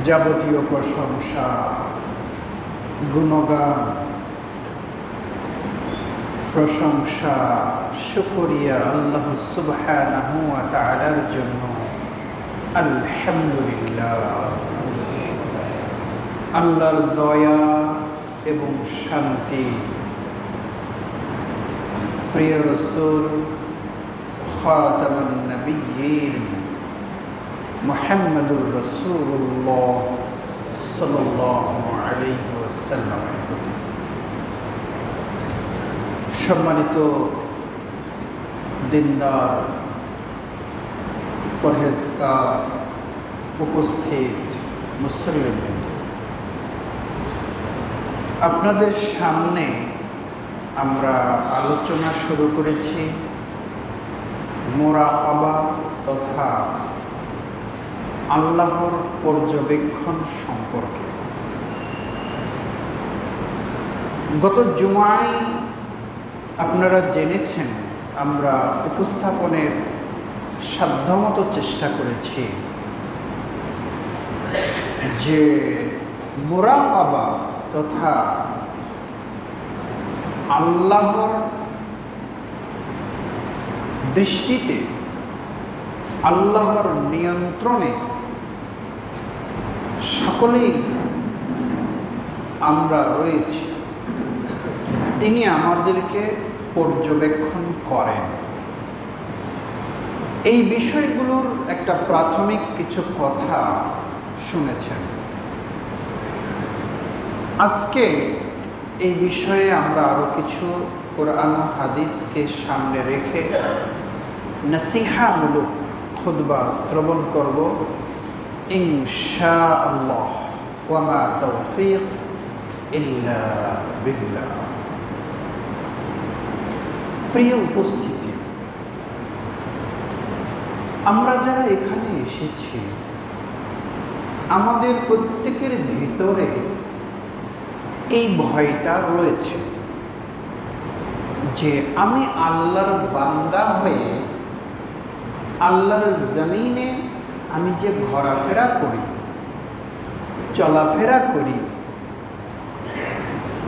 যাবতীয় প্রশংসা, গুণগান, প্রশংসা, শুকরিয়া আল্লাহ সুবহানাহু ওয়া তাআলার জন্য। আলহামদুলিল্লাহ। আল্লাহর দয়া এবং শান্তি প্রিয় রাসূল খাতামুন নবিয়্যিন মুহাম্মদুর রাসূলুল্লাহ সাল্লাল্লাহু আলাইহি ওয়াসাল্লামের প্রতি। সম্মানিত দিনদার পরহেজগার উপস্থিত মুসল্লিগণ, আপনাদের সামনে আমরা আলোচনা শুরু করেছি মুরাকাবা তথা আল্লাহর পর্যবেক্ষণ সম্পর্কে। গত জুমায় আপনারা জেনেছেন, আমরা উপস্থাপনের সাধ্যমতো চেষ্টা করেছি যে মুরাকাবা তথা আল্লাহর দৃষ্টিতে, আল্লাহর নিয়ন্ত্রণে সকলেই আমরা রয়েছি। তিনি আমাদেরকে পর্যবেক্ষণ করেন। এই বিষয়গুলোর একটা প্রাথমিক কিছু কথা শুনেছেন। আজকে এই বিষয়ে আমরা আরো কিছু কোরআন ও হাদিসকে সামনে রেখে নসিহামূলক খুতবা শ্রবণ করব ইনশাআল্লাহ। ওয়া মা তাওফীক ইল্লা বিল্লাহ। প্রিয় উপস্থিতি, আমরা যারা এখানে এসেছি, আমাদের প্রত্যেকের ভিতরে এই ভয়টা রয়েছে যে আমি আল্লাহর বান্দা হয়ে আল্লাহর জমিনে আমি যে ঘোরাফেরা করি, চলাফেরা করি,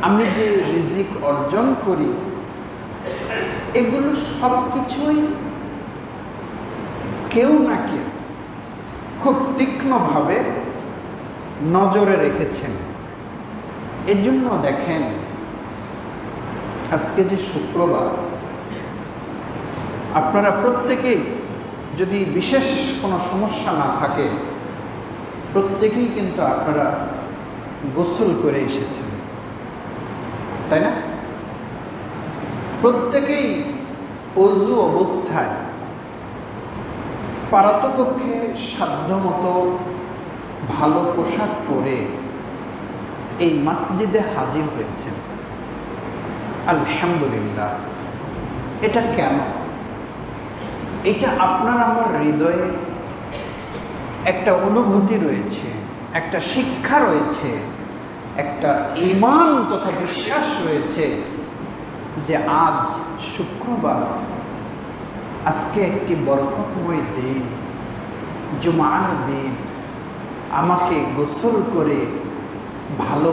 আমি যে রিজিক অর্জন করি, এগুলো সব কিছুই কেউ না কেউ খুব তীক্ষ্ণভাবে নজরে রেখেছেন। এজন্য দেখেন, আজকে যে শুক্রবার, আপনারা প্রত্যেকেই, যদি বিশেষ কোনো সমস্যা না থাকে, প্রত্যেকেই কিন্তু আপনারা গোসল করে এসেছেন, তাই না? প্রত্যেকেই অজু অবস্থায় পারতপক্ষে সাধ্যমতো ভালো পোশাক পরে এই মসজিদে হাজির হয়েছেন। আলহামদুলিল্লাহ। এটা কেন? এটা আপনার আমার হৃদয়ে একটা অনুভূতি রয়েছে, একটা শিক্ষা রয়েছে, একটা ঈমান তথা বিশ্বাস রয়েছে যে আজ শুক্রবার, আজকে একটি বরকতময় দিন, জুমার দিন। আমাকে গোসল করে, ভালো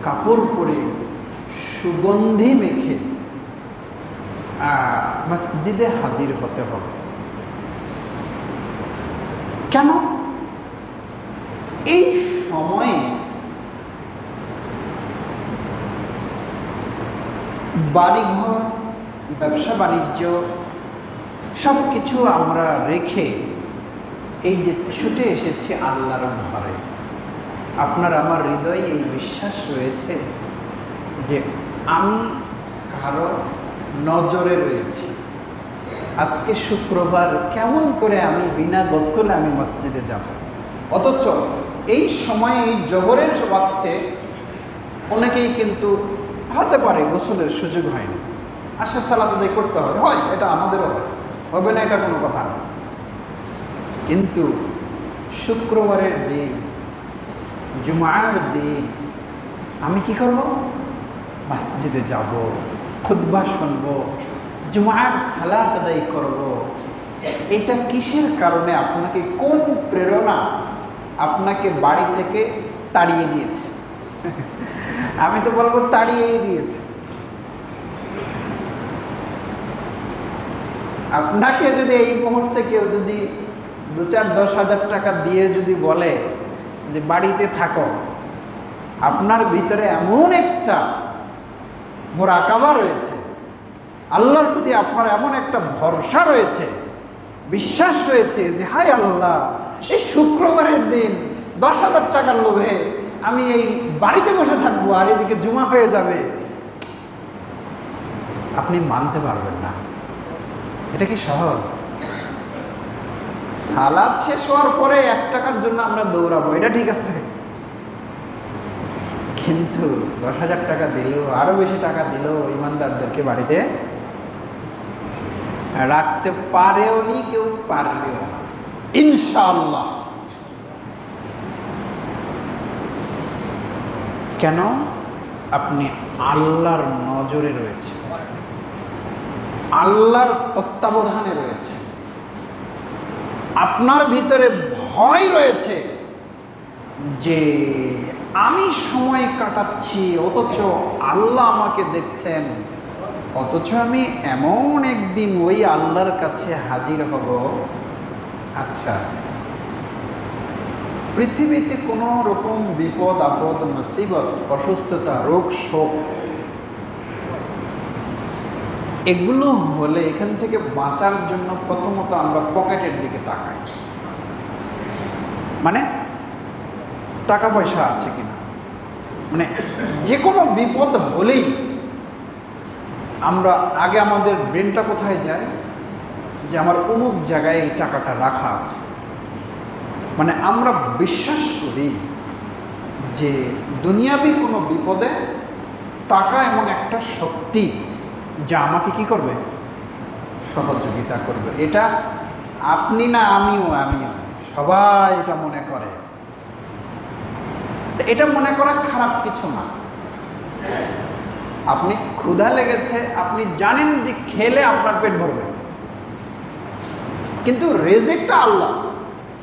কাপড় পরে, সুগন্ধি মেখে মসজিদে হাজির হতে হবে। কেন? এই সময়ে বাড়িঘর, ব্যবসা বাণিজ্য সব কিছু আমরা রেখে এই যে ছুটে এসেছি আল্লাহর ঘরে, আপনার আমার হৃদয়ে এই বিশ্বাস রয়েছে যে আমি কারো নজরে রয়েছি। আজকে শুক্রবার, কেমন করে আমি বিনা গোসলে আমি মসজিদে যাব? অথচ এই সময়ে, এই জোহরের ওয়াক্তে অনেকেই কিন্তু হতে পারে গোসলের সুযোগ হয়নি, আসা সালাত আদায় করতে হবে, হয়, এটা আমাদেরও হবে না, এটা কোনো কথা না। কিন্তু শুক্রবারের দিন, জুমার দিন, আমি কি করব? মসজিদে যাব, খুতবা শুনব, জুমার সালাত আদায় করব। এটা কিসের কারণে? আপনাকে কোন প্রেরণা আপনাকে বাড়ি থেকে তাড়িয়ে দিয়েছে। আমি তো বলবো তাড়িয়েই দিয়েছে। আপনাকে যদি এই মুহূর্তে কেউ যদি 2-4-10,000 টাকা দিয়ে যদি বলে যে বাড়িতে থাকো, আপনার ভিতরে এমন একটা মুরাকাবা রয়েছে, আল্লাহর প্রতি আপনার এমন একটা ভরসা রয়েছে, বিশ্বাস রয়েছে যে হায় আল্লাহ, এই শুক্রবারের দিন 10,000 টাকার লোভে আমি এই বাড়িতে বসে থাকবো আর এদিকে জুমা হয়ে যাবে, আপনি মানতে পারবেন না। এটা কি সহজ? সালাদ শেষ হওয়ার পরে 1 টাকার জন্য আমরা দৌড়াবো, এটা ঠিক আছে, কিন্তু 10,000 টাকা দিলেও আরো বেশি টাকা দিলেও ইমানদারদেরকে বাড়িতে রাখতে পারেও নি, কেউ পারবেও না ইনশাআল্লাহ। কেন? আপনি আল্লাহর নজরে রয়েছে, আল্লাহর তত্ত্বাবধানে রয়েছে, আপনার ভিতরে ভয় রয়েছে যে আমি সময় কাটাচ্ছি অথচ আল্লাহ আমাকে দেখছেন, অথচ আমি এমন একদিন ওই আল্লাহর কাছে হাজির হব। আচ্ছা, পৃথিবীতে কোনো রকম বিপদ আপদ, মুসিবত, অসুস্থতা, রোগ শোক এগুলো হলে এখান থেকে বাঁচার জন্য প্রথমত আমরা পকেটের দিকে তাকাই, মানে টাকা পয়সা আছে কিনা। মানে যে কোনো বিপদ হলেই আমরা আগে আমাদের ব্রেনটা কোথায় যায়, যে আমার অমুক জায়গায় এই টাকাটা রাখা আছে। মানে আমরা বিশ্বাস করি যে দুনিয়াবি কোনো বিপদে টাকা এমন একটা শক্তি যা আমাকে কি করবে, সহযোগিতা করবে। এটা আপনি না, আমিও সবাই এটা মনে করে। এটা মনে করা খারাপ কিছু না। আপনি ক্ষুধা লেগেছে, আপনি জানেন যে খেলে আপনার পেট ভরবে, কিন্তু রিজিকটা আল্লাহ,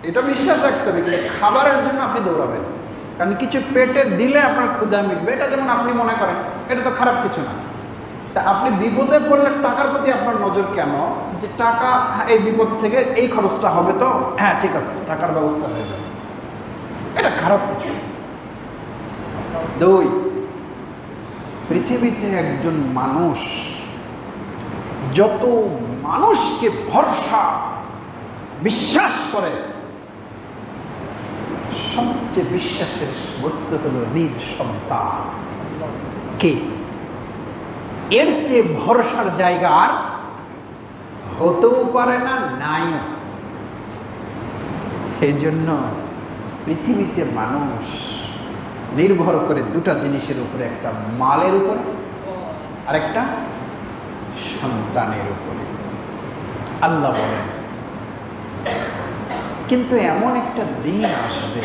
এটা বিশ্বাস রাখতে হবে। কিন্তু খাবারের জন্য আপনি দৌড়াবেন, কারণ কিছু পেটে দিলে আপনার ক্ষুধা মিটবে, এটা যেমন আপনি মনে করেন, এটা তো খারাপ কিছু না। তা আপনি বিপদে পড়লে টাকার প্রতি আপনার নজর কেন? যে টাকা, এই বিপদ থেকে এই খরচটা হবে তো, হ্যাঁ ঠিক আছে, টাকার ব্যবস্থা হয়ে যাবে, এটা খারাপ কিছু। 2, পৃথিবীতে একজন মানুষ যত মানুষকে ভরসা বিশ্বাস করে, সবচেয়ে বিশ্বাসের বস্তু হলো নিজ সন্তান। কে? এর চেয়ে ভরসার জায়গা আর হতেও পারে না, নাইও। সেই জন্য পৃথিবীতে মানুষ নির্ভর করে 2টা জিনিসের উপরে, একটা মালের উপরে আর একটা সন্তানের উপরে। আল্লাহ বলেন, কিন্তু এমন একটা দিন আসবে,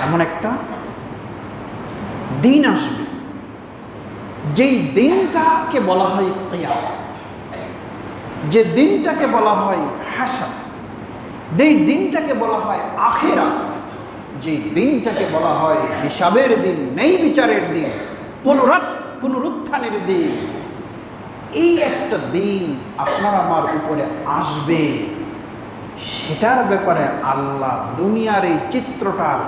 এমন একটা দিন আসবে যেই দিনটাকে বলা হয় কিয়ামত, যে দিনটাকে বলা হয় হাসর, যেই দিনটাকে বলা হয় আখিরাত, যে দিনটাকে বলা হয় হিসাবের দিন, নেই বিচারের দিন, পুনরুত্থানের দিন। এই একটা দিন আপনার আমার উপরে আসবে, সেটার ব্যাপারে আল্লাহ দুনিয়ার এই চিত্রটার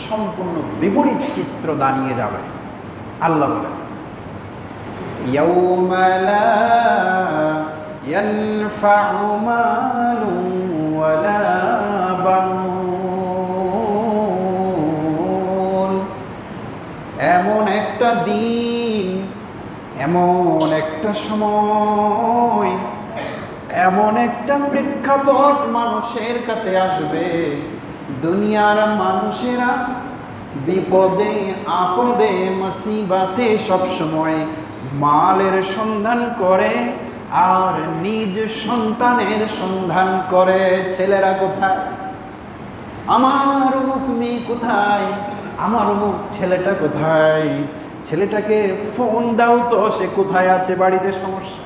সম্পূর্ণ বিপরীত চিত্র দাঁড়িয়ে যাবে। আল্লাহ বলেন, ইয়াউমা লা ইয়ানফাউ মালুন ওয়ালা বানুন। এমন একটা দিন, এমন একটা সময়, এমন একটা প্রেক্ষাপট মানুষের কাছে আসবে, দুনিয়ার মানুষেরা বিপদে আপদে মুসিবতে সবসময় মালের সন্ধান করে আর নিজ সন্তানের সন্ধান করে। ছেলেরা কোথায়? আমার অমুক মেয়ে কোথায়? আমার অমুক ছেলেটা কোথায়? ছেলেটাকে ফোন দাও তো, সে কোথায় আছে, বাড়িতে সমস্যা।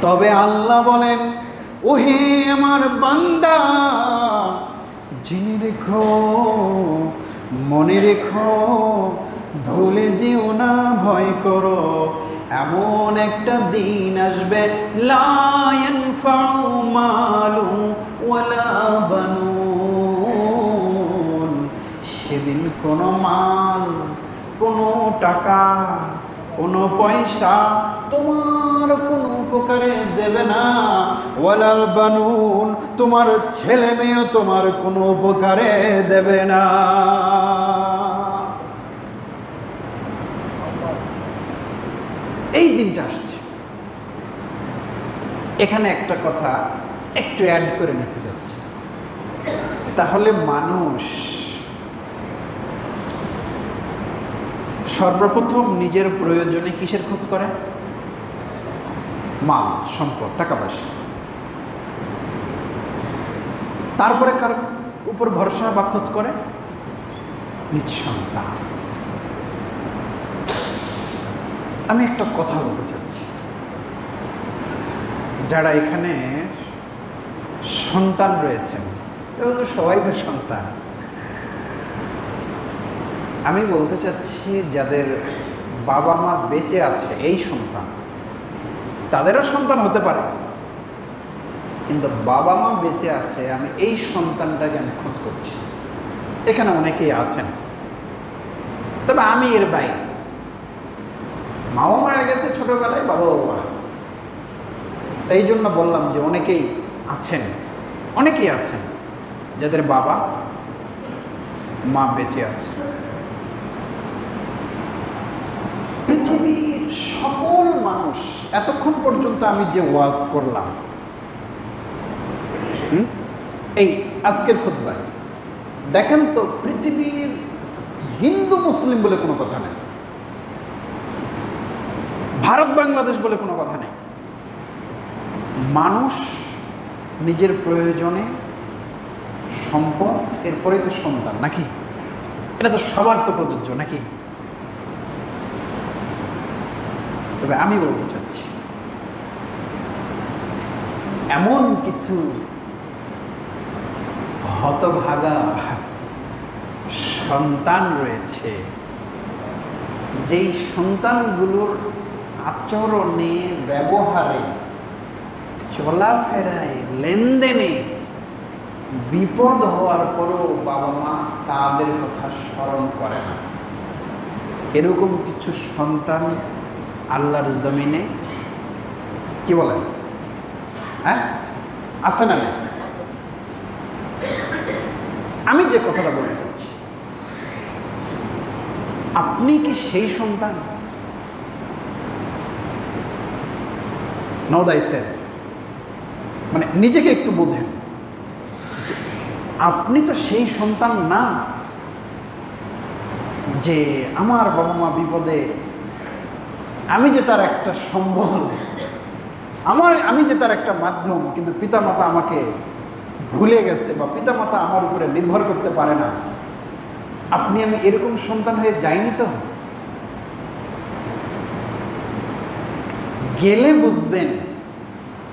তবে আল্লাহ বলেন, ওহে আমার বান্দা, জেনে রেখো, মনে রেখো, ভুলে যেও না, ভয় করো, এমন একটা দিন আসবে লা ইয়ানফাউ মালু ওয়ালা বানুন। সেদিন কোনো মাল, কোনো টাকা, কোনো পয়সা তোমার কোনো উপকারে দেবে না। ওয়ালা বানুন, তোমার ছেলে মেয়েও তোমার কোনো উপকারে দেবে না। এই দিনটা আসছে। এখানে একটা কথা একটু অ্যাড করে নিতে যাচ্ছি। তাহলে মানুষ সর্বপ্রথম নিজের প্রয়োজনে কিসের খোঁজ করে? মাল, সম্পদ, টাকা পয়সা। তারপরে কার উপর ভরসা বা খোঁজ করে? নিজ সন্তান। আমি একটা কথা বলতে চাচ্ছি, যারা এখানে সন্তান রয়েছেন, সবাই তো সন্তান। আমি বলতে চাচ্ছি যাদের বাবা মা বেঁচে আছে, এই সন্তান, তাদেরও সন্তান হতে পারে, কিন্তু বাবা মা বেঁচে আছে, আমি এই সন্তানটাকে আমি খোঁজ করছি। এখানে অনেকেই আছেন, তবে আমি এর বাইরে। মাও মারা গেছে ছোটবেলায়, বাবাও মারা গেছে। এই জন্য বললাম যে অনেকেই আছেন যাদের বাবা মা বেঁচে আছে। পৃথিবীর সকল মানুষ, এতক্ষণ পর্যন্ত আমি যে ওয়াজ করলাম, এই আজকের খুতবায় দেখেন তো, পৃথিবীর হিন্দু মুসলিম বলে কোনো কথা নেই, ভারত বাংলাদেশ বলে কোনো কথা নেই। মানুষ নিজের প্রয়োজনে সম্পদ, এরপরে তো সন্তান, নাকি? এটা তো সবার তো প্রযোজ্য, নাকি? তবে আমি বলতে চাচ্ছি, এমন কিছু হতভাগা সন্তান রয়েছে, যেই সন্তানগুলোর আচরণে, ব্যবহারে, চলাফেরায়, লেনদেনে বিপদ হওয়ার পরও বাবা মা তাদের কথা স্মরণ করে না। এরকম কিছু সন্তান আল্লাহর জমিনে, কি বলেন, হ্যাঁ, আছে না? আমি যে কথাটা বলতে চাচ্ছি, আপনি কি সেই সন্তান? নো দাইসেলফ, মানে নিজেকে একটু বোঝেন যে আপনি তো সেই সন্তান না যে আমার বাবা মা বিপদে আমি যে তার একটা সম্বল, আমি যে তার একটা মাধ্যম, কিন্তু পিতামাতা আমাকে ভুলে গেছে বা পিতামাতা আমার উপরে নির্ভর করতে পারে না। আপনি আমি এরকম সন্তান হয়ে যাইনি তো? গেলে বুঝবেন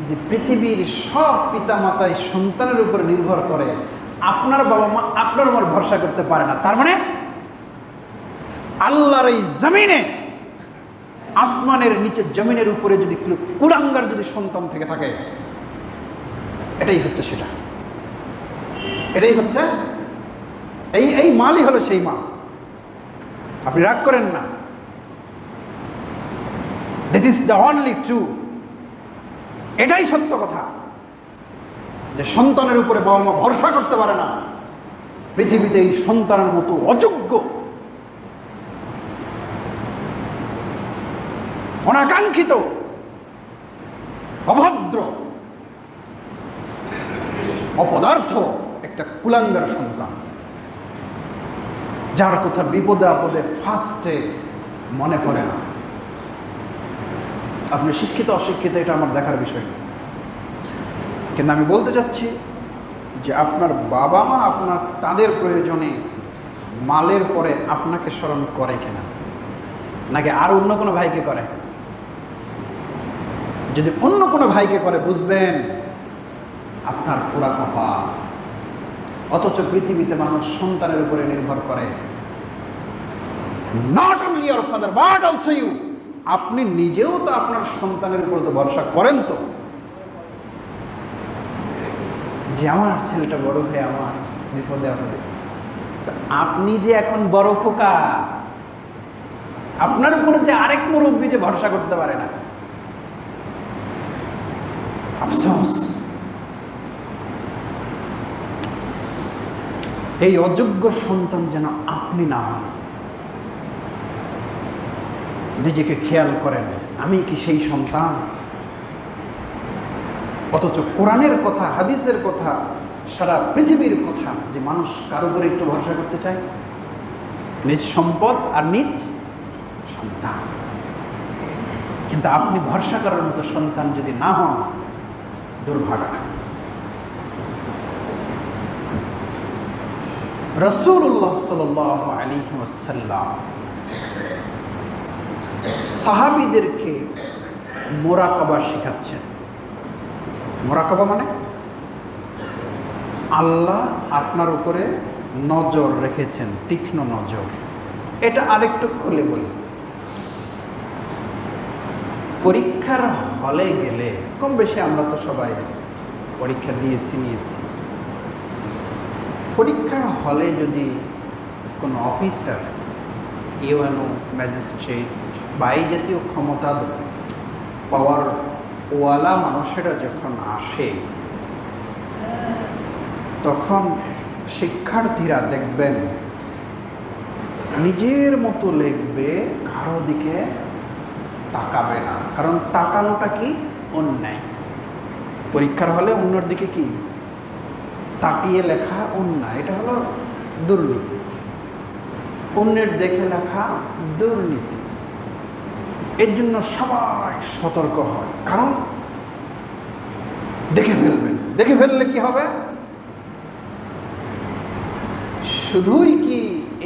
যে পৃথিবীর সব পিতামাতাই সন্তানের উপরে নির্ভর করে, আপনার বাবা মা আপনার উপর ভরসা করতে পারে না। তার মানে আল্লাহর এই জমিনে, আসমানের নিচে জমিনের উপরে যদি কুলাঙ্গার যদি সন্তান থেকে থাকে, এটাই হচ্ছে সেটা, এটাই হচ্ছে এই মালই হলো সেই মাল। আপনি রাগ করেন না, this is the only true. এটাই সত্য কথা যে সন্তানের উপরে বাবা মা ভরসা করতে পারে না। পৃথিবীতে এই সন্তানের মতো অযোগ্য, অনাকাঙ্ক্ষিত, অভদ্র, অপদার্থ একটা কুলাঙ্গার সন্তান, যার কথা বিপদে আপদে ফার্স্টে মনে করে না। আপনি শিক্ষিত অশিক্ষিত এটা আমার দেখার বিষয় না, কিন্তু আমি বলতে চাচ্ছি যে আপনার বাবা মা আপনার তাদের প্রয়োজনে মালের পরে আপনাকে স্মরণ করে কিনা, নাকি আর অন্য কোনো ভাইকে করে? যদি অন্য কোনো ভাইকে করে, বুঝবেন আপনার পুরা কপাল। অথচ পৃথিবীতে মানুষ সন্তানের উপরে নির্ভর করে। Not only your father but also you. আপনি নিজেও তো আপনার সন্তানের উপর তো ভরসা করেন তো, যে আমার ছেলেটা বড় হয়ে আমার বিপদে আপদে। আপনি যে এখন বড় খোকা, আপনার উপরে যে আরেক মুরব্বী যে ভরসা করতে পারে না, আফসোস। এই অযোগ্য সন্তান যেন আপনি না হন। নিজেকে খেয়াল করেন, আমি কি সেই সন্তান? অথচ কোরআনের কথা, হাদিসের কথা, সারা পৃথিবীর কথা যে মানুষ কার উপরে একটু ভরসা করতে চায়? নিজ সম্পদ আর নিজ সন্তান। কিন্তু আপনি ভরসা করার মতো সন্তান যদি না হন, দুর্ভাগা। রাসূলুল্লাহ সাল্লাল্লাহু আলাইহি ওয়াসাল্লাম সাহাবীদেরকে মুরাকাবা শেখাচ্ছেন। মুরাকাবা মানে আল্লাহ আপনার উপরে নজর রেখেছেন, তীক্ষ্ণ নজর। এটা আরেকটু খুলে বলি। পরীক্ষার হলে গেলে, কম বেশি আমরা তো সবাই পরীক্ষা নিয়েছি। পরীক্ষার হলে যদি কোনো অফিসার, ইউএনও, ম্যাজিস্ট্রেট বা এই জাতীয় ক্ষমতা পাওয়ার ওয়ালা মানুষেরা যখন আসে, তখন শিক্ষার্থীরা দেখবেন নিজের মতো লিখবে, কারো দিকে তাকাবে না। কারণ তাকানোটা কি? অন্যায়। পরীক্ষার হলে অন্যর দিকে কি তাকিয়ে লেখা অন্যায়, এটা হলো দুর্নীতি। অন্যের দেখে লেখা দুর্নীতি। এর জন্য সবাই সতর্ক হয়, কারণ দেখে ফেলবেন। দেখে ফেললে কি হবে? শুধুই কি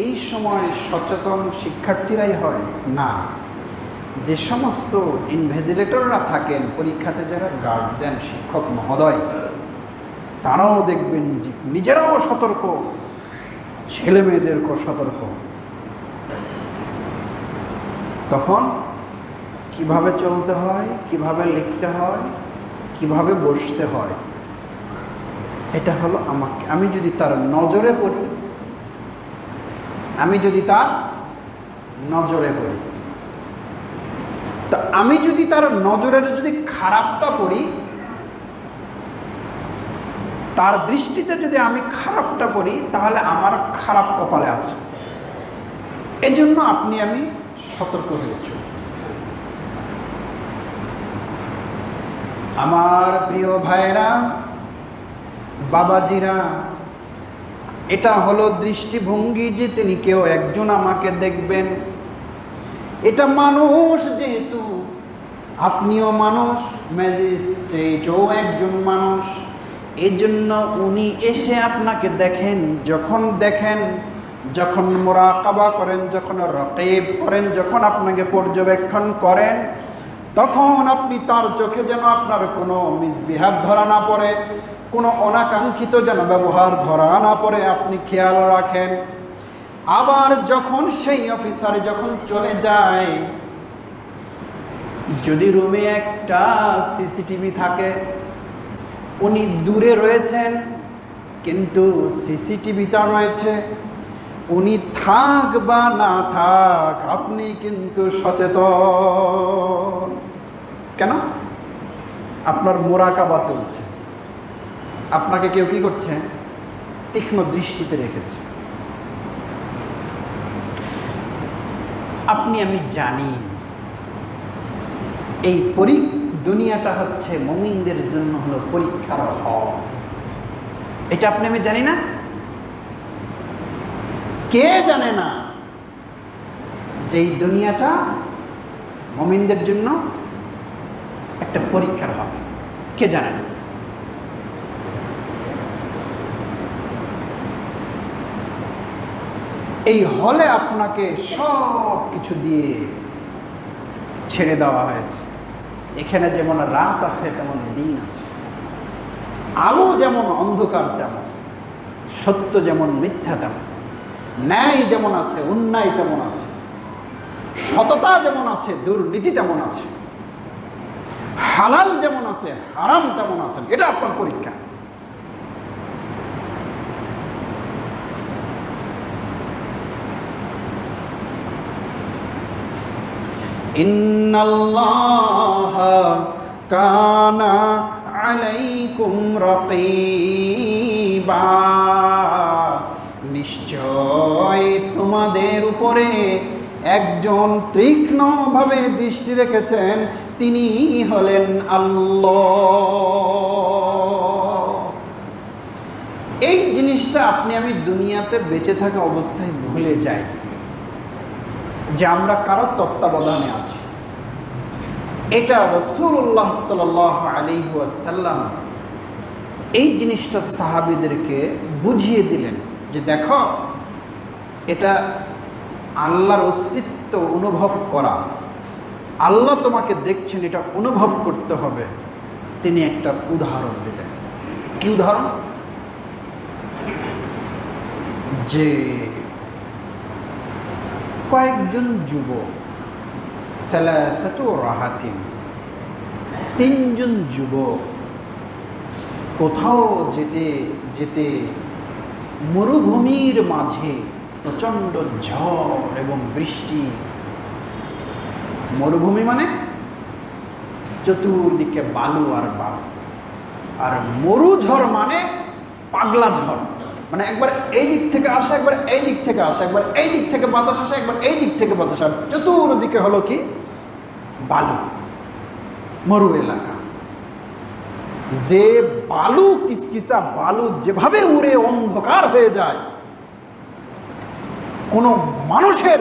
এই সময় সচেতন শিক্ষার্থীরাই হয়? না, যে সমস্ত ইনভিজিলেটররা থাকেন, পরীক্ষাতে যারা গার্ড দেন, শিক্ষক মহোদয়, তারাও দেখবেন নিজেরাও সতর্ক, ছেলে মেয়েদেরকেও সতর্ক। তখন কিভাবে চলতে হয়, কিভাবে লিখতে হয়, কিভাবে বসতে হয়, এটা হলো আমি যদি তার নজরে পড়ি, তা আমি যদি তার নজরের যদি খারাপটা পড়ি, তার দৃষ্টিতে যদি আমি খারাপটা পড়ি, তাহলে আমার খারাপ কপালে আছে। এজন্য আমি সতর্ক হয়েছি। আমার প্রিয় ভাইরা, বাবাজিরা, এটা হলো দৃষ্টিভঙ্গি যে তিনি কেউ একজন আমাকে দেখবেন। এটা মানুষ, যেহেতু আপনিও মানুষ, ম্যাজিস্ট্রেটও একজন মানুষ, এই জন্য উনি এসে আপনাকে দেখেন। যখন মুরাকাবা করেন, যখন রকিব করেন, যখন আপনাকে পর্যবেক্ষণ করেন, তখন আপনি তার চোখে যেন আপনার কোনো মিসবিহেভ ধরা না পড়ে, কোনো অনাকাঙ্ক্ষিত যেন ব্যবহার ধরা না পড়ে, আপনি খেয়াল রাখেন। আবার যখন সেই অফিসার যখন চলে যায়, যদি রুমে একটা সিসিটিভি থাকে, উনি দূরে রয়েছেন কিন্তু সিসিটিভিটা রয়েছে, উনি থাক বা না থাক, আপনি কিন্তু সচেতন। কেন? আপনার মুরাকাবা চলছে, আপনাকে কেউ কি করছে? তীক্ষ্ণ দৃষ্টিতে রেখেছে। আমি জানি এই দুনিয়াটা হচ্ছে মুমিনদের জন্য হলো পরীক্ষার হল। এটা আমি জানি না? কে জানে না যে এই দুনিয়াটা মুমিনদের জন্য একটা পরীক্ষার হল? কে জানে না? এই হলে আপনাকে সব কিছু দিয়ে ছেড়ে দেওয়া হয়েছে। এখানে যেমন রাত আছে, তেমন দিন আছে। আলো যেমন, অন্ধকার তেমন। সত্য যেমন মিথ্যা তেমন, ন্যায় যেমন আছে অন্যায় তেমন আছে, সততা যেমন আছে দুর্নীতি তেমন আছে, হালাল যেমন আছে হারাম তেমন আছে। এটা আপনার পরীক্ষা। ইন্নাল্লাহা কানা আলাইকুম রাকীবা, নিশ্চয় তোমাদের উপরে একজন তীক্ষ্ণভাবে দৃষ্টি রেখেছেন, তিনি হলেন আল্লাহ। এই জিনিসটা আপনি আমি দুনিয়াতে বেঁচে থাকা অবস্থায় ভুলে যাই যে আমরা কারো তত্ত্বাবধানে আছি। এটা রাসূলুল্লাহ সাল্লাল্লাহু আলাইহি ওয়াসাল্লাম এই জিনিসটা সাহাবীদেরকে বুঝিয়ে দিলেন যে দেখো, এটা আল্লাহর অস্তিত্ব অনুভব করা, আল্লাহ তোমাকে দেখছেন, এটা অনুভব করতে হবে। তিনি একটা উদাহরণ দিলেন। কি উদাহরণ? যে কয়েকজন যুবক, সালাসাতু রাহাতিন, তিনজন যুবক কোথাও যেতে যেতে মরুভূমির মাঝে প্রচণ্ড ঝড় এবং বৃষ্টি। মরুভূমি মানে চতুর্দিকে বালু আর বালু, আর মরুঝড় মানে পাগলা ঝড়, মানে একবার এই দিক থেকে আসে, একবার এই দিক থেকে আসে, একবার এই দিক থেকে বাতাস আসে, একবার এই দিক থেকে বাতাস আসে, চতুর্দিকে হলো কি বালু, মরু এলাকা। যে বালু, কিসকিসা বালু যেভাবে উড়ে অন্ধকার হয়ে যায়, কোনো মানুষের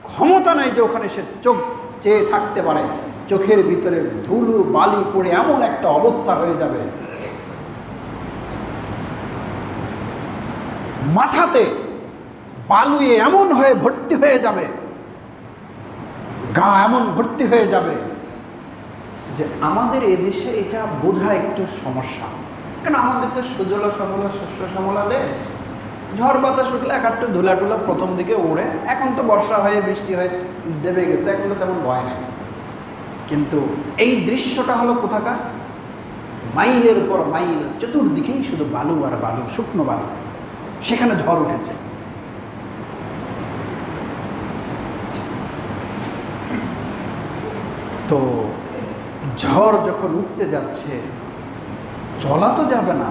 ক্ষমতা নাই যে ওখানে সে চোখ চেয়ে থাকতে পারে। চোখের ভিতরে ধুলো বালি পড়ে এমন একটা অবস্থা হয়ে যাবে, মাথাতে বালুয়ে এমন হয়ে ভর্তি হয়ে যাবে, গা এমন ভর্তি হয়ে যাবে যে আমাদের এদেশে এটা বোঝা একটু সমস্যা। কারণ আমাদের তো সুজলা সবলা শস্য শ্যামলা দেশ, ঝড় বাতাস উঠলে এক একটু ধুলা টুলা প্রথম দিকে উড়ে, এখন তো বর্ষা হয়ে বৃষ্টি হয়ে দেবে গেছে, এখন তো তেমন ভয় নেই। কিন্তু এই দৃশ্যটা হলো কোথাকার? মাইলের পর মাইল চতুর্দিকেই শুধু বালু আর বালু, শুকনো বালু, সেখানে ঝড় উঠেছে। তো ঝড় যখন উঠতে যাচ্ছে, চলা তো যাবে না,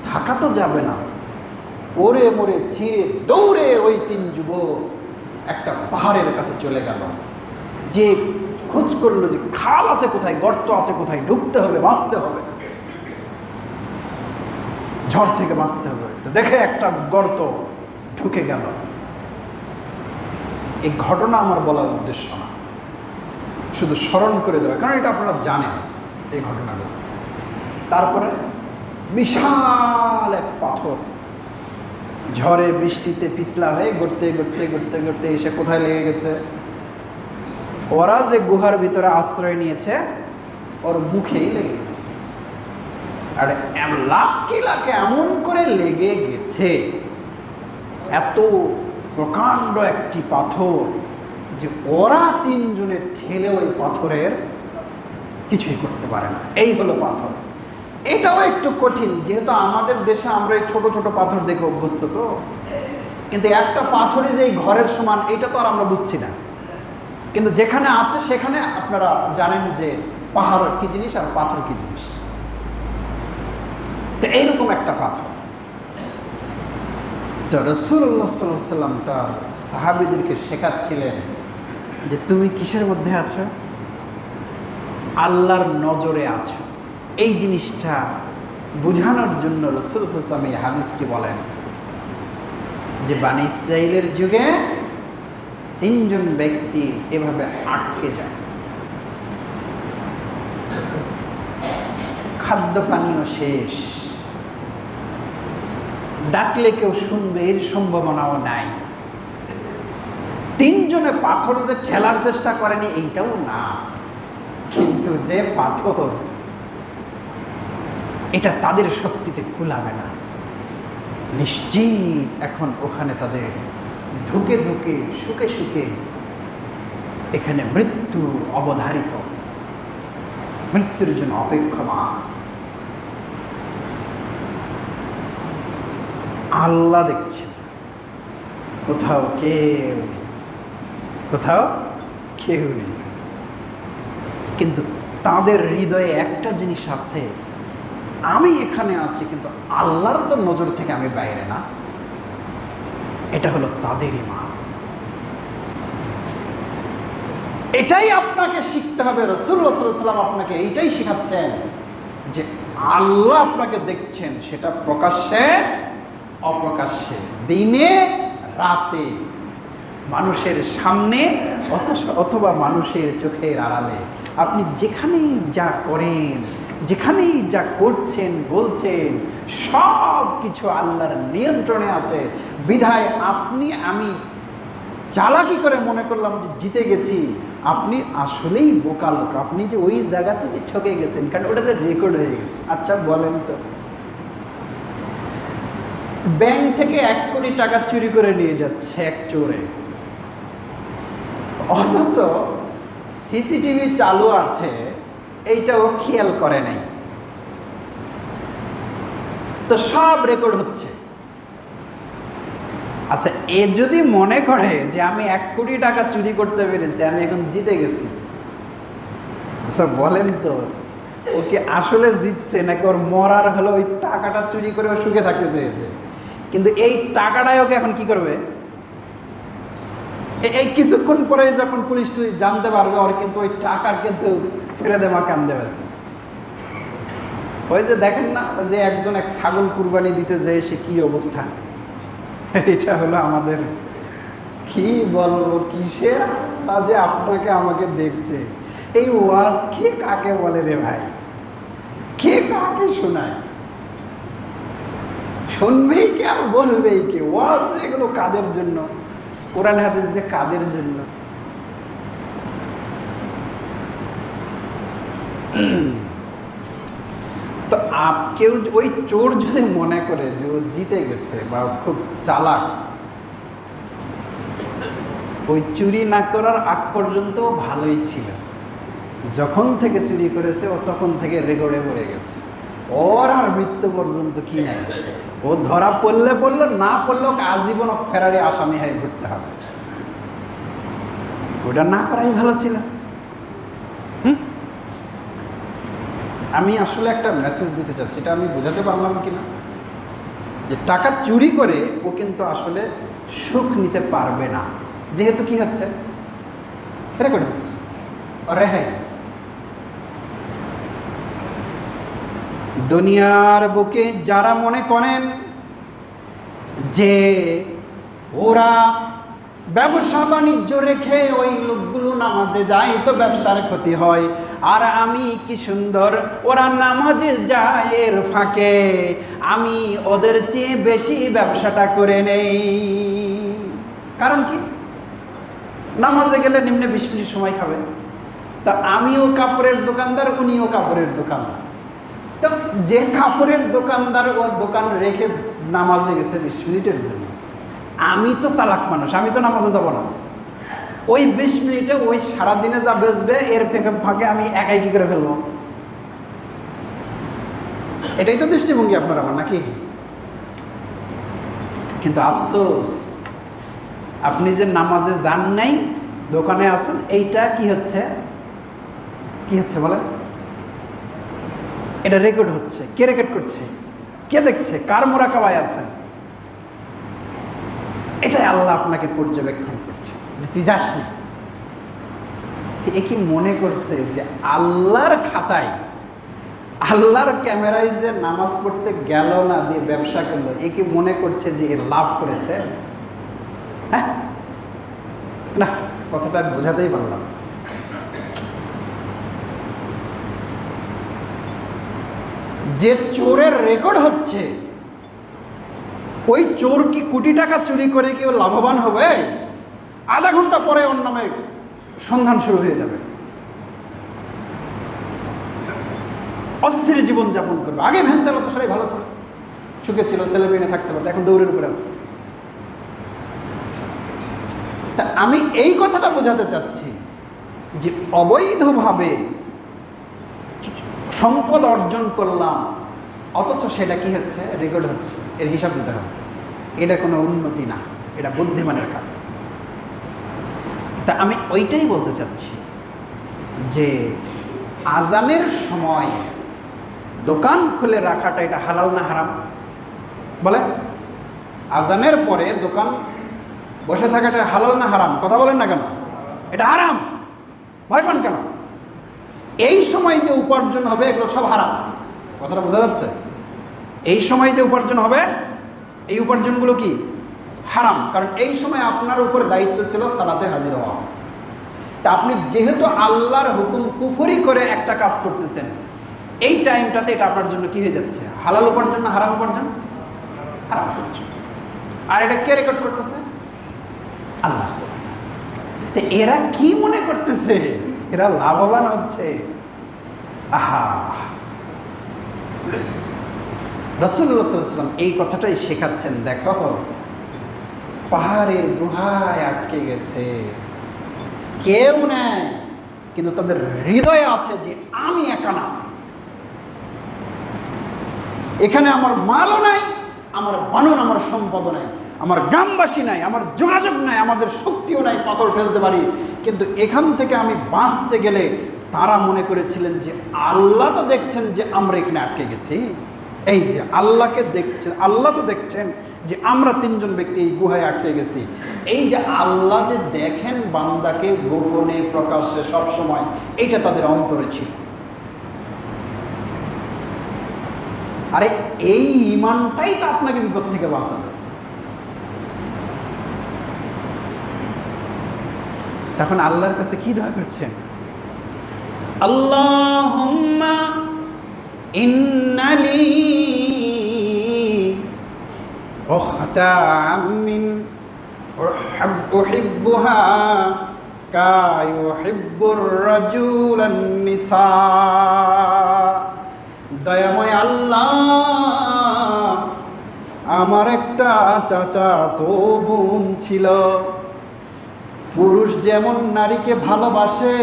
থাকা তো যাবে না, ওরে মোরে ছিঁড়ে দৌড়ে ওই তিন যুবক একটা পাহাড়ের কাছে চলে গেল। যে খোঁজ করলো যে খাল আছে কোথায়, গর্ত আছে কোথায়, ঢুকতে হবে, বাঁচতে হবে, ঝড় থেকে বাঁচতে হবে। তো দেখে একটা গর্ত, ঢুকে গেল। এই ঘটনা আমার বলার উদ্দেশ্য না, শুধু স্মরণ করে দেওয়া, কারণ এটা আপনারা জানেন এই ঘটনাগুলো। তারপরে বিশাল এক পাথর ঝড়ে বৃষ্টিতে পিছলা হয়ে গড়তে গড়তে গড়তে গড়তে এসে কোথায় লেগে গেছে? ওরা যে গুহার ভিতরে আশ্রয় নিয়েছে ওর মুখেই লেগে গেছে। আর লাখে লাখে এমন করে লেগে গেছে, এত প্রকাণ্ড একটি পাথর যে ওরা তিনজনে ঠেলে ওই পাথরের কিছুই করতে পারে না। এই হলো পাথর। এটাও একটু কঠিন, যেহেতু আমাদের দেশে আমরা এই ছোট ছোট পাথর দেখে অভ্যস্ত, তো কিন্তু একটা পাথরই যে ঘরের সমান এটা তো আর আমরা বুঝছি না। কিন্তু যেখানে আছে সেখানে আপনারা জানেন যে পাহাড় কি জিনিস আর পাথর কি জিনিস। তো এইরকম একটা পাথর। তো রাসূলুল্লাহ সাল্লাল্লাহু আলাইহি ওয়াসাল্লাম তার সাহাবীদেরকে শেখাচ্ছিলেন যে তুমি কিসের মধ্যে আছো? আল্লাহর নজরে আছো। এই জিনিসটা বোঝানোর জন্য রাসূল সাল্লাল্লাহু আলাইহি ওয়াসাল্লাম এই হাদিসটি বলেন যে বনী ইসরাঈলের যুগে তিনজন ব্যক্তি এভাবে আটকে যায়, খাদ্য পানীয় শেষ, ডাকলে কেউ শুনবে এর সম্ভাবনাও নাই। তিনজনে পাথর যে ঠেলার চেষ্টা করেনি এইটাও না, কিন্তু যে পাথর এটা তাদের শক্তিতে কুলাবে না। নিশ্চিত এখন ওখানে তাদের ধুকে ধুকে শুকে শুকে এখানে মৃত্যু অবধারিত, মৃত্যুর জন্য অপেক্ষমান। আল্লাহ দেখছেন, কোথাও কেউ নেই, কোথাও কেউ নেই, কিন্তু তাদের হৃদয়ে একটা জিনিস আছে, আমি এখানে আছি কিন্তু আল্লাহর তো নজর থেকে আমি বাইরে না। এটা হলো তাদের ঈমান। এটাই আপনাকে শিখতে হবে। রাসূলুল্লাহ সাল্লাল্লাহু আলাইহি ওয়াসাল্লাম আপনাকে এইটাই শেখাচ্ছেন যে আল্লাহ আপনাকে দেখছেন, সেটা প্রকাশ্যে অপ্রকাশ্যে, দিনে রাতে, মানুষের সামনে অথবা মানুষের চোখের আড়ালে। আপনি যেখানেই যা করেন, যেখানেই যা করছেন বলছেন, সব কিছু আল্লাহর নিয়ন্ত্রণে আছে। বিধায় আমি চালাকি করে মনে করলাম যে জিতে গেছি, আপনি আসলেই বোকা লোক। আপনি যে ওই জায়গাতে যে ঠকে গেছেন, কারণ ওটাতে রেকর্ড হয়ে গেছে। আচ্ছা বলেন তো, ব্যাংক থেকে 1 কোটি টাকা চুরি করে নিয়ে যাচ্ছে এক চোরে, অথচ সিসিটিভি চালু আছে, এইটাও খেয়াল করে নাই, তো সব রেকর্ড হচ্ছে। আচ্ছা, এ যদি মনে করে যে আমি 1 কোটি টাকা চুরি করতে পেরেছি, আমি এখন জিতে গেছি, আচ্ছা বলেন তো, ওকে আসলে জিতছে নাকি ওর মরার হলো ওই টাকাটা চুরি করে ও সুখে থাকতে চেয়েছে? কিন্তু এই টাকাটাই ওকে এখন কি করবে? এই কিছুক্ষণ পরে যখন পুলিশ জানতে পারবে, ওর কিন্তু ওই টাকার কিন্তু ছেড়ে দেওয়া কান্দে আছে। ওই যে দেখেন না, যে একজন এক ছাগল কুরবানি দিতে যায়, সে কি অবস্থা। এটা হলো আমাদের, কি বলবো, কিসের আল্লাহ যে আপনাকে আমাকে দেখছে। এই ওয়াজ কে কাকে বলে রে ভাই? কে কাকে শোনায়? শুনবেই কে আর বলবেই কে? ওয়াজ এগুলো কাদের জন্য? কোরআন হাদিস যে কাদের জন্য? তো কেউ ওই চোর যদি মনে করে যে ও জিতে গেছে বা খুব চালাক, ওই চুরি না করার আগ পর্যন্ত ভালোই ছিল। যখন থেকে চুরি করেছে ও তখন থেকে রেকর্ডে পড়ে গেছে। ওর আর মৃত্যু পর্যন্ত কি নাই, ও ধরা পড়লে পড়লো, না পড়লেও আজীবন ফেরারি আসামি হয়ে ঘুরতে হবে। ওটা না করাই ভালো ছিল। আমি আসলে একটা মেসেজ দিতে চাচ্ছি, এটা আমি বোঝাতে পারলাম কিনা, যে টাকা চুরি করে ও কিন্তু আসলে সুখ নিতে পারবে না, যেহেতু কি হচ্ছে, রেকর্ড হচ্ছে, রেহাই। দুনিয়ার বুকে যারা মনে করেন যে ওরা ব্যবসা বাণিজ্য রেখে ওই লোকগুলো নামাজে যায় তো ব্যবসার ক্ষতি হয়, আর আমি কি সুন্দর, ওরা নামাজে যায় এর ফাঁকে আমি ওদের চেয়ে বেশি ব্যবসাটা করে নেই। কারণ কি? নামাজে গেলে নিম্নে 20 মিনিট সময় খাবে। তা আমিও কাপড়ের দোকানদার, উনিও কাপড়ের দোকানদার। তো যে কাপড়ের দোকানদার ও দোকান রেখে নামাজে গেছে 20 মিনিটের জন্য, আমি তো চালাক মানুষ, আমি তো নামাজে যাব না। ওই 20 মিনিটে ওই সারাদিনে যা বেচবে এর ফাঁকে আমি একাই কি করে ফেলবো? এটাই তো দৃষ্টিভঙ্গি আপনার আমার, নাকি? কিন্তু আফসোস, আপনি যে নামাজে যান নাই, দোকানে আছেন, এইটা কি হচ্ছে? কি হচ্ছে বলেন? এটা রেকর্ড হচ্ছে। কে রেকর্ড করছে? কে দেখছে? কার মোরাকাবায় আছেন? এটাই আল্লাহ আপনাকে পর্যবেক্ষণ করছে যে তুই যাস না। এ কি মনে করছে যে আল্লাহর খাতায়, আল্লাহর ক্যামেরায় যে নামাজ পড়তে গেল না, দিয়ে ব্যবসা করলো, এ কি মনে করছে যে এ লাভ করেছে? হ্যাঁ না, কথাটা বোঝাতেই পারলাম। যে চোরের রেকর্ড হচ্ছে, ওই চোর কি কোটি টাকা চুরি করে কেউ লাভবান হবে? আধা ঘন্টা পরে ওর নামে সন্ধান শুরু হয়ে যাবে, অস্থির জীবনযাপন করবে। আগে ভ্যান চালাতো, সেটাই ভালো ছিল, সুখে ছিল, ছেলে মেয়ে থাকতে পারতো, এখন দৌড়ের উপরে আছে। তা আমি এই কথাটা বোঝাতে চাচ্ছি যে অবৈধভাবে সম্পদ অর্জন করলাম, অথচ সেটা কি হচ্ছে, রেকর্ড হচ্ছে, এর হিসাব দিতে হবে। এটা কোনো উন্নতি না, এটা বুদ্ধিমানের কাজ। তা আমি ওইটাই বলতে চাচ্ছি যে আজানের সময় দোকান খুলে রাখাটা এটা হালাল না হারাম? বলেন, আজানের পরে দোকান বসে থাকাটা হালাল না হারাম? কথা বলেন না কেন? এটা হারাম। ভয় পান কেন? এই সময় যে উপার্জন হবে এগুলো সব হারাম। কথাটা বোঝা যাচ্ছে? এই সময় যে উপার্জন হবে এই উপার্জনগুলো কি হারাম, কারণ এই সময় আপনার উপর দায়িত্ব ছিল সালাতে হাজির হওয়া। তা আপনি যেহেতু আল্লাহর হুকুম কুফরি করে একটা কাজ করতেছেন, এই টাইমটাতে এটা আপনার জন্য কি হয়ে যাচ্ছে, হালাল উপার্জন না হারাম উপার্জন? হারাম উপার্জন। আর এটা কে রেকর্ড করতেছে? আল্লাহ। তো এরা কি মনে করতেছে এরা লাভবান হচ্ছে? আহা, রাসূলুল্লাহ সাল্লাল্লাহু আলাইহি ওয়াসাল্লাম এই কথাটাই শেখাচ্ছেন। দেখো, পাহাড়ের গুহায় আটকে গেছে, কেউ নেই, কিন্তু তাদের হৃদয়ে আছে যে আমি একা না, এখানে আমার মালও নাই, আমার বানন, আমার সম্পদও নাই, আমার গ্রামবাসী নাই, আমার যোগাযোগ নাই, আমাদের শক্তিও নাই, পাথর ফেলতে পারি, কিন্তু এখান থেকে আমি বাঁচতে গেলে তারা মনে করেছিলেন যে আল্লাহ তো দেখছেন যে আমরা এখানে আটকে গেছি। এই যে আল্লাহকে দেখছেন, আল্লাহ তো দেখছেন যে আমরা তিনজন ব্যক্তি এই গুহায় আটকে গেছি। এই যে আল্লাহ যে দেখেন বান্দাকে গোপনে প্রকাশ্যে সব সময়, এইটা তাদের অন্তরে ছিল। আরে এই ঈমানটাই তো আপনাকে বিপদ থেকে বাঁচাবে। তখন আল্লাহর কাছে কি দোয়া করছেন? আল্লাহুম্মা ইন্নালি উখতা আম্মিন উহিব্বুহা কা ইউহিব্বুর রাজুলান নিসা। দয়াময় আল্লাহ, আমার একটা চাচাতো বোন ছিল, পুরুষ যেমন নারীকে ভালোবাসে,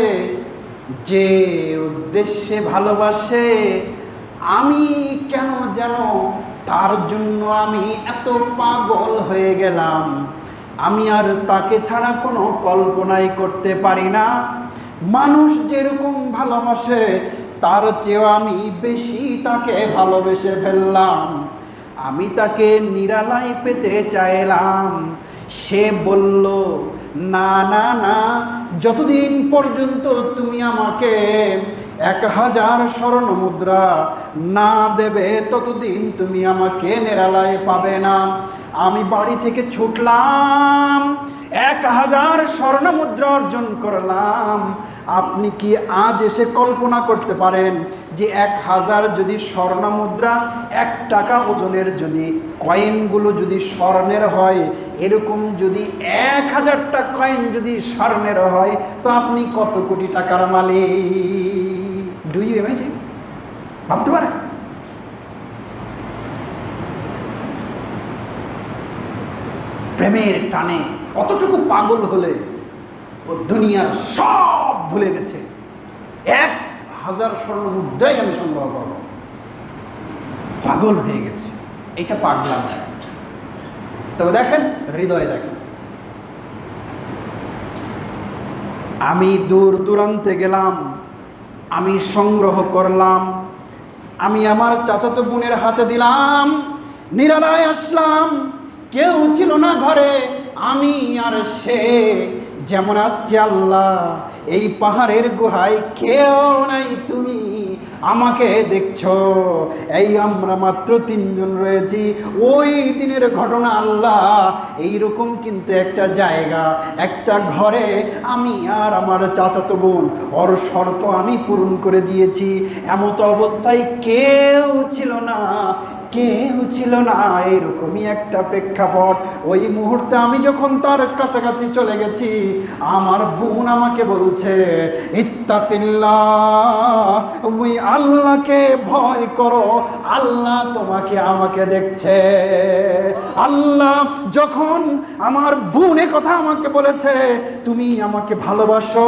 যে উদ্দেশ্যে ভালোবাসে, আমি কেন যেন তার জন্য আমি এত পাগল হয়ে গেলাম, আমি আর তাকে ছাড়া কোনো কল্পনাই করতে পারি না। মানুষ যেরকম ভালোবাসে তার চেয়েও আমি বেশি তাকে ভালোবেসে ফেললাম। আমি তাকে নিরালায় পেতে চাইলাম। সে বলল, না না না, যতদিন পর্যন্ত তুমি আমাকে 1000 স্বর্ণ মুদ্রা না দেবে ততদিন তুমি আমাকে নিরালায় পাবে না। আমি বাড়ি থেকে ছুটলাম, 1000 স্বর্ণ মুদ্রা অর্জন করলাম। আপনি কি আজ এসে কল্পনা করতে পারেন যে 1000 যদি স্বর্ণ মুদ্রা 1 টাকা ওজনের যদি কয়েনগুলো যদি স্বর্ণের হয়, এরকম যদি 1000টা কয়েন যদি স্বর্ণের হয়, তো আপনি কত কোটি টাকার মালিক? Do you imagine? ভাবতে পারেন? প্রেমের টানে কতটুকু পাগল হলে ও দুনিয়ার সব ভুলে গেছে, 1000 স্বর্ণ মুদ্রাই আমি সংগ্রহ করব, পাগল হয়ে গেছে। এটা পাগলাম। তবে দেখেন, হৃদয়ে দেখেন, আমি দূর দূরান্তে গেলাম, আমি সংগ্রহ করলাম, আমি আমার চাচাতো বোনের হাতে দিলাম, নিরালায় আসলাম, কেউ ছিল না ঘরে, আমি আর সে। যেমন আজকে আল্লাহ এই পাহাড়ের গুহায় কেউ নাই, তুমি আমাকে দেখছো, এই আমরা মাত্র 3 জন রয়েছি। ওই দিনের ঘটনা আল্লাহ, এইরকম কিন্তু একটা জায়গা, একটা ঘরে আমি আর আমার চাচাতো বোন, ওর শর্ত আমি পূরণ করে দিয়েছি। এমত অবস্থায় কেউ ছিল না, কেউ ছিল না, এরকমই একটা প্রেক্ষাপট। ওই মুহূর্তে আমি যখন তার কাছাকাছি চলে গেছি, আমার বোন আমাকে বলছে, ইত্তাকিল্লাহ, ওই আল্লাহকে ভয় করো, আল্লাহ তোমাকে আমাকে দেখছে। আল্লাহ যখন আমার বোন কথা আমাকে বলেছে, তুমি আমাকে ভালোবাসো,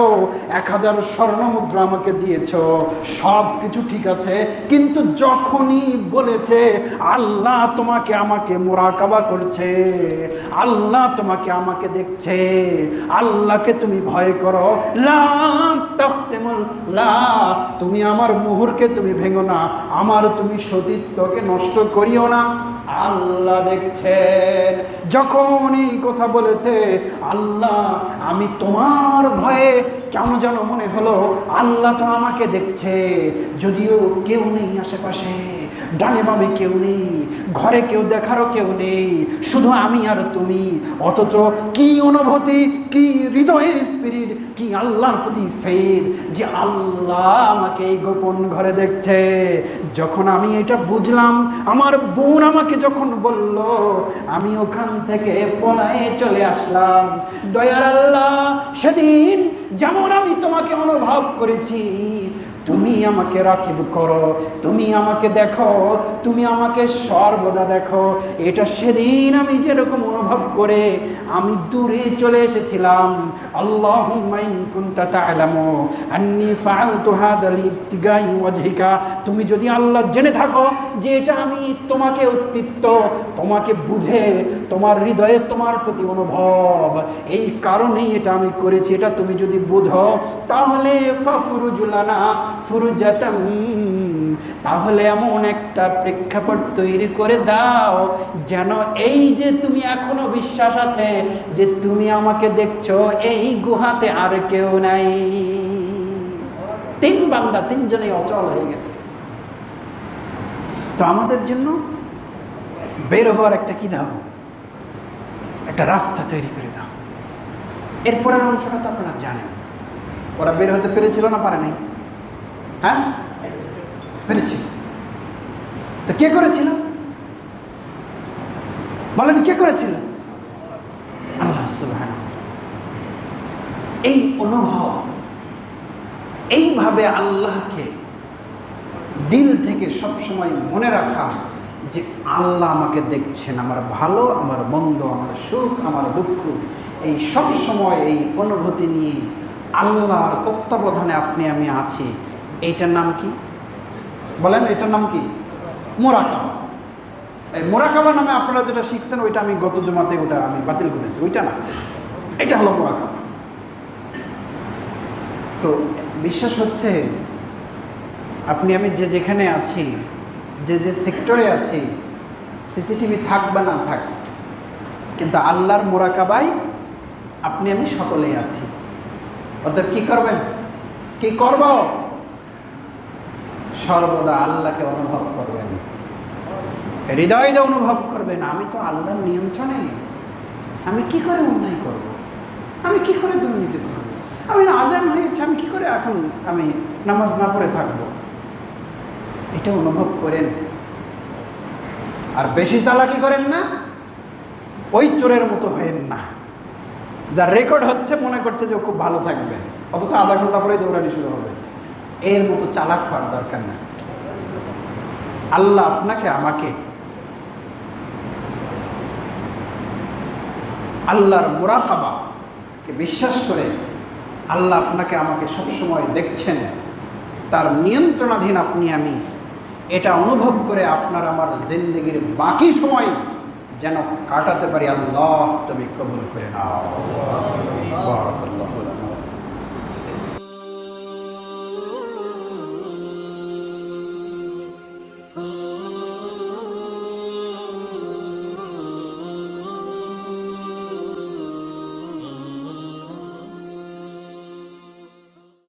1000 স্বর্ণ মুদ্রা আমাকে দিয়েছ, সব কিছু ঠিক আছে, কিন্তু যখনই বলেছে আল্লাহ তোমাকে আমাকে মুরাকাবা করছে, আল্লাহ তোমাকে আমাকে দেখছে, আল্লাহকে তুমি ভয় করো, লা তাখতিমুল লা, তুমি আমার মুহুরকে তুমি ভেঙো না, আমার তুমি সতীত্বকে নষ্ট করিও না, আল্লাহ দেখছেন। যখন এই কথা বলেছে আল্লাহ, আমি তোমার ভয়ে কেন যেন মনে হলো আল্লাহ তো আমাকে দেখছে, যদিও কেউ নেই আশেপাশে, ডানে বামে কেউ নেই, ঘরে কেউ দেখারও কেউ নেই, শুধু আমি আর তুমি, অথচ কি অনুভূতি, কি হৃদয়ের স্পিরিট, কি আল্লাহর প্রতি ফেদ যে আল্লাহ আমাকে এই গোপন ঘরে দেখছে। যখন আমি এটা বুঝলাম, আমার বোন আমাকে যখন বলল, আমি ওখান থেকে পলায়ে চলে আসলাম। দয়ার আল্লাহ, সেদিন যেমন আমি তোমাকে অনুভব করেছি, তুমি আমাকে রাখিব করো, তুমি আমাকে দেখো, তুমি আমাকে সর্বদা দেখো, এটা সেদিন আমি যেরকম অনুভব করে আমি দূরে চলে এসেছিলাম। আল্লাহুম্মা ইন কুনতা তা'লামু আন্নী ফাআলতু হাযা লিবতিগাই ওয়াজহিকা, তুমি যদি আল্লাহ জেনে থাকো যে এটা আমি তোমাকে অস্তিত্ব, তোমাকে বুঝে, তোমার হৃদয়ে তোমার প্রতি অনুভব, এই কারণেই এটা আমি করেছি, এটা তুমি যদি বুঝো, তাহলে ফাফরুজুলানা ফুরজাতাম, তাহলে এমন একটা প্রেক্ষাপট তৈরি করে দাও যেন এই যে তুমি এখনো বিশ্বাস আছে যে তুমি আমাকে দেখছো, এই গুহাতে আর কেউ নাই। 3 বান্দা, 3 জনেই অচল হয়ে গেছে। তো আমাদের জন্য বের হওয়ার একটা কি দাও, একটা রাস্তা তৈরি করে দাও। এরপরের অংশটা তো আপনারা জানেন, ওরা বের হতে পেরেছিল না পারে নাই? হ্যাঁ, পেরেছিল। তো কে করেছিল বলেন, কে করেছিল? আল্লাহ সুবহানাহু। এই অনুভব, এইভাবে আল্লাহকে দিল থেকে সবসময় মনে রাখা যে আল্লাহ আমাকে দেখছেন, আমার ভালো, আমার মন্দ, আমার সুখ, আমার দুঃখ, এই সব সময় এই অনুভূতি নিয়ে আল্লাহর তত্ত্বাবধানে আপনি আমি আছি। এইটার নাম কি বলেন? এটার নাম কি? মুরাকাবা। এই মুরাকাবা নামে আপনারা যেটা শিখছেন, ওইটা আমি গত জুমাতে ওটা আমি বাতিল করেছি, ওইটা না, এটা হলো মুরাকাবা। তো বিশ্বাস হচ্ছে আপনি আমি যে যেখানে আছি, যে যে সেক্টরে আছি, সিসিটিভি থাক বা না থাক, কিন্তু আল্লাহর মুরাকাবায় আপনি আমি সকলেই আছি। অতএব কি করবেন? কি করব? সর্বদা আল্লাহকে অনুভব করবেন, হৃদয় দিয়ে অনুভব করবেন, আমি তো আল্লাহর নিয়ন্ত্রণে, আমি কি করে অন্যায় করব, আমি কি করে দুর্নীতি করব, আমি আজান হয়েছে, আমি কি করে এখন আমি নামাজ না পড়ে থাকবো, এটা অনুভব করেন। আর বেশি চালাকি করেন না, ওই চোরের মতো হয়েন না, যার রেকর্ড হচ্ছে মনে করছে যে ও খুব ভালো থাকবে, অথচ আধা ঘন্টা পরে দৌড়ানি শুরু হবে। এর মতো চালাক হওয়ার দরকার না। আল্লাহ আপনাকে আমাকে আল্লাহর মুরাকাবাকে বিশ্বাস করে আল্লাহ আপনাকে আমাকে সবসময় দেখছেন, তার নিয়ন্ত্রণাধীন আপনি আমি, এটা অনুভব করে আপনার আমার জিন্দেগির বাকি সময় যেন কাটাতে পারি। আল্লাহ তুমি কবুল করে নাও। বারাকাল্লাহ।